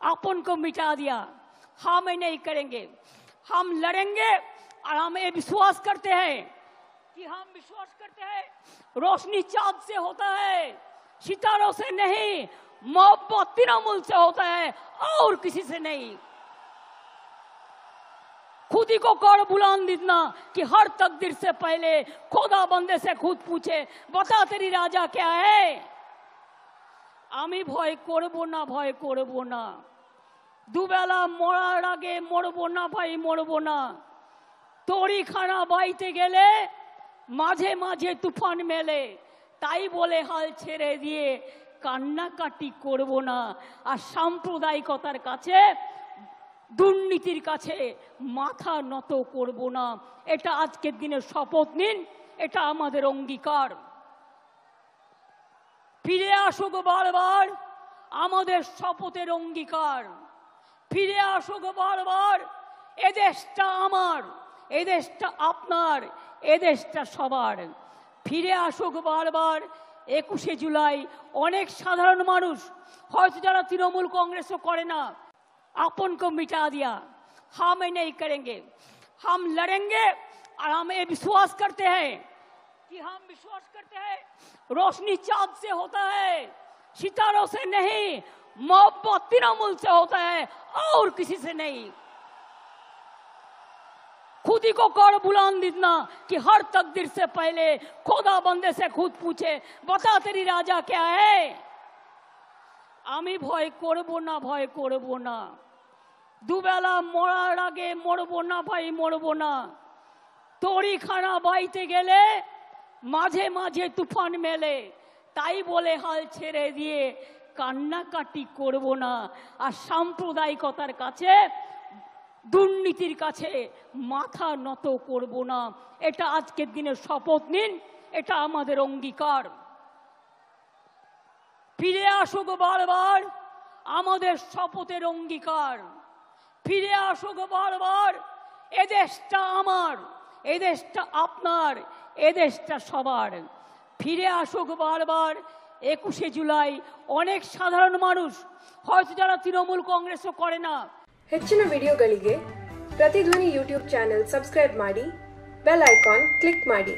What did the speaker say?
अपन को मिटा दिया। हम नहीं करेंगे, हम लड़ेंगे और हम ये विश्वास करते हैं कि रोशनी चांद से होता है, सितारों से नहीं, मोहब्बत तृणमूल से होता है और किसी से नहीं। खुद ही को कर बुलंद इतना कि हर तकदीर से पहले खुदा बंदे से खुद पूछे, बता तेरी राजा क्या है। आमी भय करबो ना, भय करबो ना, दुबेला मरार आगे मरबो ना भाई, मरबो ना। तोड़ी खाना बाईते गेले माझे माझे तुफान मेले, ताई बोले हाल छेड़े दिए কান্নাকাটি করব না। আর সাম্প্রদায়িকতার কাছে, দুর্নীতির কাছে মাথা নত করব না। এটা আজকের দিনে শপথ নিন, এটা আমাদের অঙ্গীকার। ফিরে আসুক বারবার আমাদের শপথের অঙ্গীকার, ফিরে আসুক বারবার এদেশটা আমার, এদেশটা আপনার, এদেশটা সবার। ফিরে আসুক বারবার 21শে জুলাই অনেক সাধারণ মানুষ হয়তো যারা তৃণমূল কংগ্রেসও করে না, अपन को मिटा दिया। हम नहीं करेंगे, हम लड़ेंगे और हम ये विश्वास करते हैं कि रोशनी चांद से होता है, सितारों से नहीं, मोहब्बत तृणमूल से होता है और किसी से नहीं। खुद ही को कर बुलंद इतना कि हर तकदीर से पहले खुदा बंदे से खुद पूछे, बता तेरी राजा क्या है। आमी भय करबो ना, भय करबो ना, दुबेला मरार आगे मरबो ना भाई, मरबो ना। तोड़ी खाना बाईते गेले माझे माझे तुफान मेले, ताई बोले हाल छेड़े दिए কান্নাকাটি করব না। আর সাম্প্রদায়িকতার কাছে, দুর্নীতির কাছে মাথা নত করব না। এটা আজকের দিনে শপথ নিন, এটা আমাদের অঙ্গীকার। ফিরে আসুক বারবার আমাদের শপথের অঙ্গীকার, ফিরে আসুক বারবার এদেশটা আমার, এদেশটা আপনার, এদেশটা সবার। ফিরে আসুক বারবার 21শে জুলাই অনেক সাধারণ মানুষ হয়তো যারা তৃণমূল কংগ্রেসও করে না। ಹೆಚ್ಚಿನ ವಿಡಿಯೋಗಳಿಗೆ ಪ್ರತಿಧ್ವನಿ ಯೂಟ್ಯೂಬ್ ಚಾನೆಲ್ ಸಬ್ಸ್ಕ್ರೈಬ್ ಮಾಡಿ, ಬೆಲ್ ಐಕಾನ್ ಕ್ಲಿಕ್ ಮಾಡಿ।